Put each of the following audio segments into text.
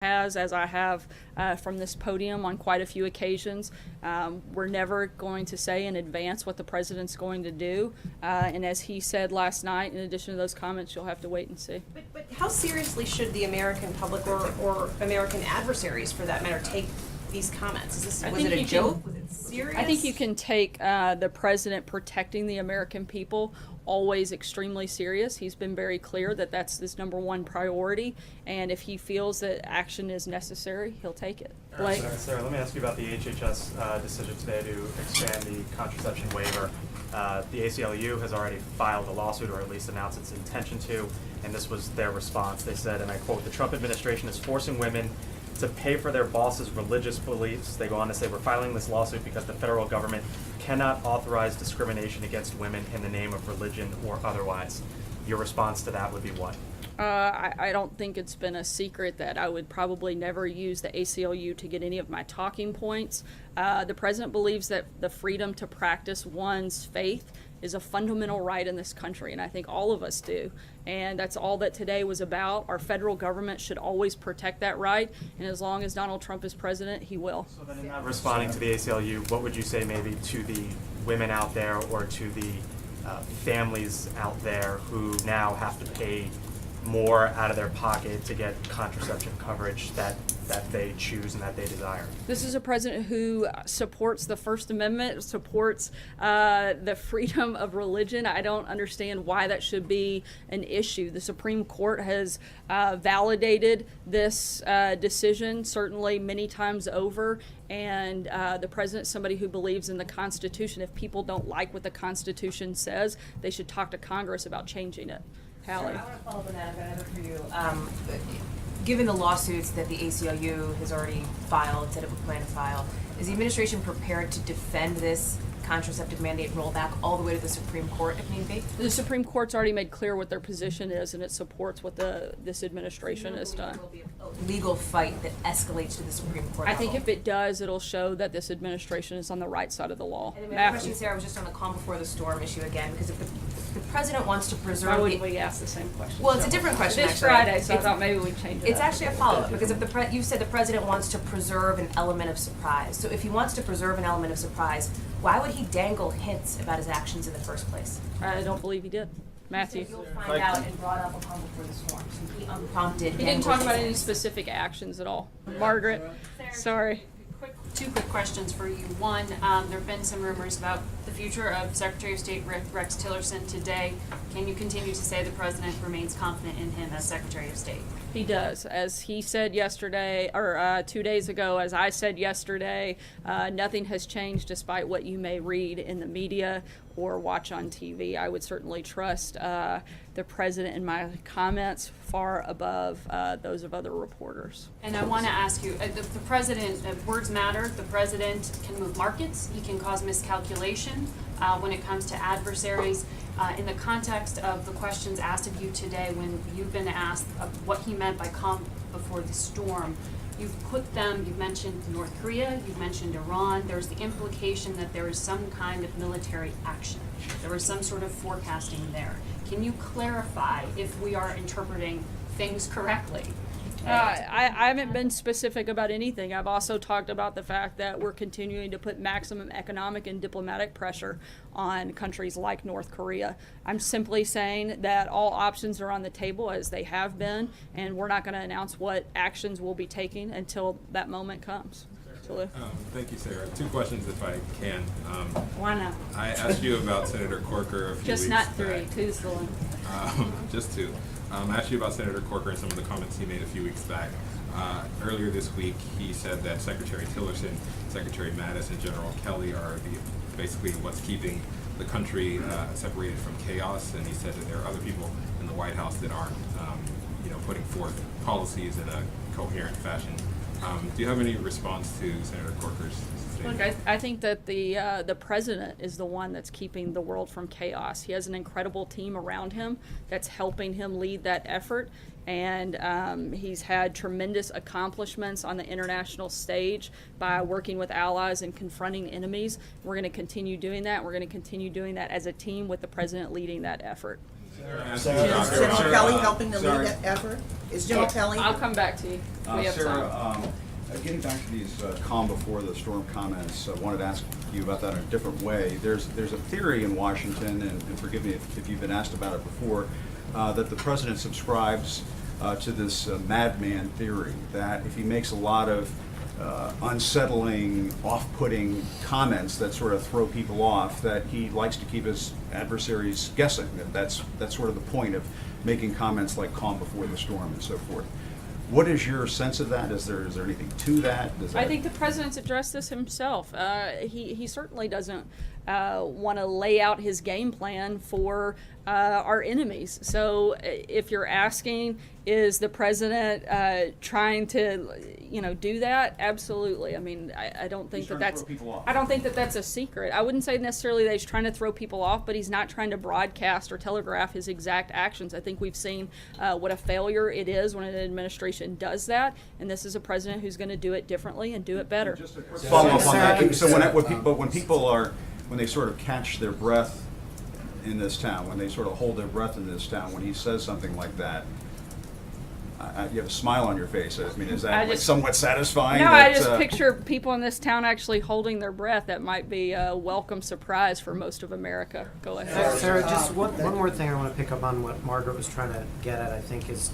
has, as I have from this podium on quite a few occasions. We're never going to say in advance what the president's going to do. And as he said last night, in addition to those comments, you'll have to wait and see. But how seriously should the American public or American adversaries, for that matter, take these comments? Was it a joke? Was it serious? I think you can take the president protecting the American people always extremely serious. He's been very clear that that's his number one priority, and if he feels that action is necessary, he'll take it. Blake? Sarah, let me ask you about the HHS decision today to expand the contraception waiver. The ACLU has already filed a lawsuit, or at least announced its intention to, and this was their response. They said, and I quote, "The Trump administration is forcing women to pay for their boss's religious beliefs." They go on to say, "We're filing this lawsuit because the federal government cannot authorize discrimination against women in the name of religion or otherwise." Your response to that would be what? I don't think it's been a secret that I would probably never use the ACLU to get any of my talking points. The president believes that the freedom to practice one's faith is a fundamental right in this country, and I think all of us do. And that's all that today was about. Our federal government should always protect that right, and as long as Donald Trump is president, he will. So then, in not responding to the ACLU, what would you say maybe to the women out there, or to the families out there who now have to pay more out of their pocket to get contraception coverage that they choose and that they desire? This is a president who supports the First Amendment, supports the freedom of religion. I don't understand why that should be an issue. The Supreme Court has validated this decision, certainly many times over, and the president's somebody who believes in the Constitution. If people don't like what the Constitution says, they should talk to Congress about changing it. Hallie. I want to follow up on that. I've got another for you. Given the lawsuits that the ACLU has already filed, said it would plan to file, is the administration prepared to defend this contraceptive mandate rollback all the way to the Supreme Court if need be? The Supreme Court's already made clear what their position is, and it supports what this administration has done. There will be a legal fight that escalates to the Supreme Court I level. think if it does, it'll show that this administration is on the right side of the law. And then my question, Sarah, was just on the calm before the storm issue again, because if the president wants to preserve... Why wouldn't we ask the same question? Well, it's a different question, It's actually. Friday, so I thought maybe we'd change it It's up. actually a follow-up, because if you said the president wants to preserve an element of surprise. So if he wants to preserve an element of surprise, why would he dangle hints about his actions in the first place? I don't believe he did. Matthew. You'll find out and brought up a calm before the storm. So he unprompted. He didn't talk about any specific actions at all. Margaret, sorry. Two quick questions for you. One, there have been some rumors about the future of Secretary of State Rex Tillerson today. Can you continue to say the president remains confident in him as Secretary of State? He does. As he said yesterday, or 2 days ago, as I said yesterday, nothing has changed despite what you may read in the media or watch on TV. I would certainly trust the president in my comments far above those of other reporters. And I want to ask you, the president, words matter. The president can move markets. He can cause miscalculation when it comes to adversaries. In the context of the questions asked of you today, when you've been asked of what he meant by calm before the storm, you've mentioned North Korea, you've mentioned Iran. There's the implication that there is some kind of military action. There was some sort of forecasting there. Can you clarify if we are interpreting things correctly? I haven't been specific about anything. I've also talked about the fact that we're continuing to put maximum economic and diplomatic pressure on countries like North Korea. I'm simply saying that all options are on the table, as they have been, and we're not going to announce what actions we'll be taking until that moment comes. Thank you, Sarah. Two questions, if I can. Why not? I asked you about Senator Corker a few Just weeks not back. three. Two's the one. Just two. I asked you about Senator Corker and some of the comments he made a few weeks back. Earlier this week, he said that Secretary Tillerson, Secretary Mattis, and General Kelly are basically what's keeping the country separated from chaos, and he said that there are other people in the White House that aren't, putting forth policies in a coherent fashion. Do you have any response to Senator Corker's statement? Look, I think that the president is the one that's keeping the world from chaos. He has an incredible team around him that's helping him lead that effort, and he's had tremendous accomplishments on the international stage by working with allies and confronting enemies. We're going to continue doing that. We're going to continue doing that as a team with the president leading that effort. Is General Kelly helping to lead that effort? Is General Kelly? I'll come back to you. We have Sarah, time. getting back to these calm before the storm comments, I wanted to ask you about that in a different way. There's a theory in Washington, and forgive me if you've been asked about it before, that the president subscribes to this madman theory, that if he makes a lot of unsettling, off-putting comments that sort of throw people off, that he likes to keep his adversaries guessing. That's sort of the point of making comments like calm before the storm and so forth. What is your sense of that? Is there anything to that? I think the president's addressed this himself. He certainly doesn't want to lay out his game plan for our enemies. So if you're asking, is the president trying to, do that? Absolutely. I mean, I don't think that's. I don't think that that's a secret. I wouldn't say necessarily that he's trying to throw people off, but he's not trying to broadcast or telegraph his exact actions. I think we've seen what a failure it is when an administration does that, and this is a president who's going to do it differently and do it better. Just a quick follow-up on that. So when people when they sort of catch their breath in this town, when they sort of hold their breath in this town, when he says something like that, you have a smile on your face. I mean, is that somewhat satisfying? No, I just picture people in this town actually holding their breath. That might be a welcome surprise for most of America. Go ahead. Sarah, just one more thing I want to pick up on what Margaret was trying to get at, I think, is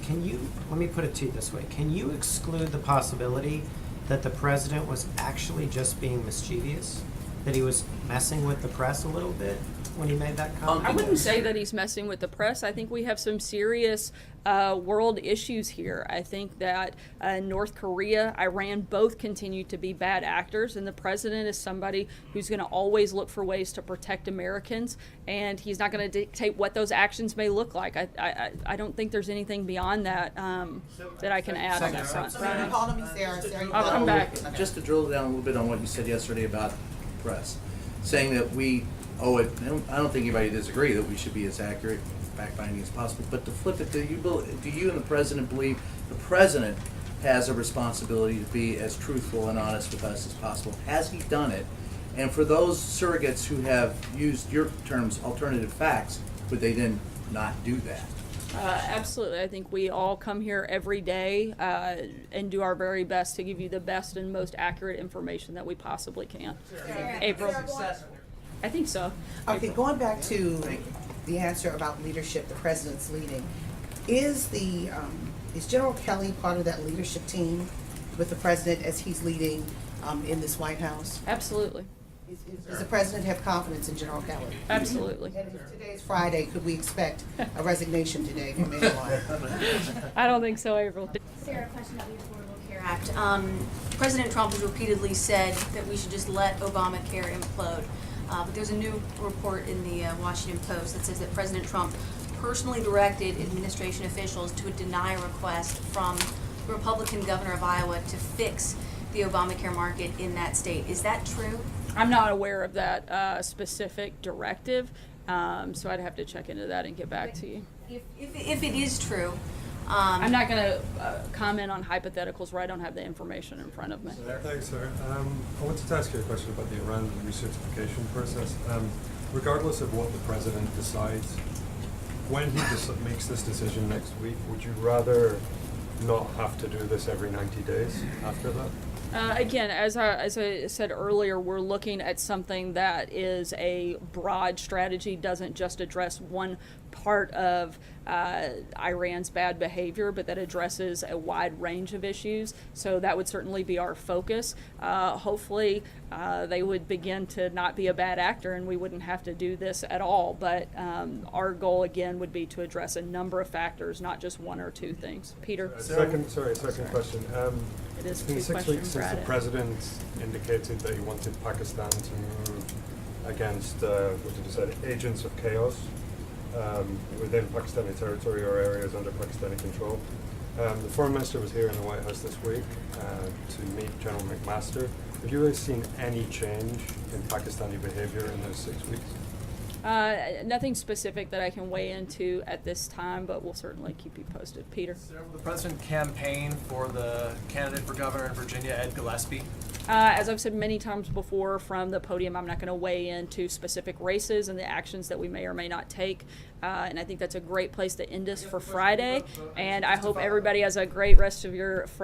let me put it to you this way. Can you exclude the possibility that the president was actually just being mischievous? That he was messing with the press a little bit when he made that comment? I wouldn't say that he's messing with the press. I think we have some serious world issues here. I think that North Korea, Iran, both continue to be bad actors, and the president is somebody who's going to always look for ways to protect Americans, and he's not going to dictate what those actions may look like. I don't think there's anything beyond that that I can add on that front. Sarah, call to me, Sarah. I'll come back. Just to drill down a little bit on what you said yesterday about press, saying that we owe it. I don't think anybody disagree that we should be as accurate, fact-finding as possible. But to flip it, do you and the president believe the president has a responsibility to be as truthful and honest with us as possible? Has he done it? And for those surrogates who have used your terms, alternative facts, would they then not do that? Absolutely. I think we all come here every day and do our very best to give you the best and most accurate information that we possibly can. April. I think so. Okay, going back to the answer about leadership, the president's leading. Is General Kelly part of that leadership team with the president as he's leading in this White House? Absolutely. Does the president have confidence in General Kelly? Absolutely. And if today's Friday, could we expect a resignation today from anyone? I don't think so, April. Sarah, question about the Affordable Care Act. President Trump has repeatedly said that we should just let Obamacare implode. But there's a new report in the Washington Post that says that President Trump personally directed administration officials to deny a request from the Republican governor of Iowa to fix the Obamacare market in that state. Is that true? I'm not aware of that specific directive, so I'd have to check into that and get back to you. If it is true, I'm not going to comment on hypotheticals where I don't have the information in front of me. Thanks, sir. I wanted to ask you a question about the Iran recertification process. Regardless of what the president decides, when he makes this decision next week, would you rather not have to do this every 90 days after that? Again, as I said earlier, we're looking at something that is a broad strategy, doesn't just address one part of Iran's bad behavior, but that addresses a wide range of issues. So that would certainly be our focus. Hopefully, they would begin to not be a bad actor and we wouldn't have to do this at all. But our goal, again, would be to address a number of factors, not just one or two things. Peter? Second question. It is It's been 6 question weeks for since the Brad. president indicated that he wanted Pakistan to move against, what did he say, agents of chaos within Pakistani territory or areas under Pakistani control. The foreign minister was here in the White House this week to meet General McMaster. Have you guys seen any change in Pakistani behavior in those 6 weeks? Nothing specific that I can weigh into at this time, but we'll certainly keep you posted. Peter? Sarah, will the president campaign for the candidate for governor in Virginia, Ed Gillespie? As I've said many times before from the podium, I'm not going to weigh into specific races and the actions that we may or may not take. And I think that's a great place to end us for Friday. And I hope everybody has a great rest of your Friday.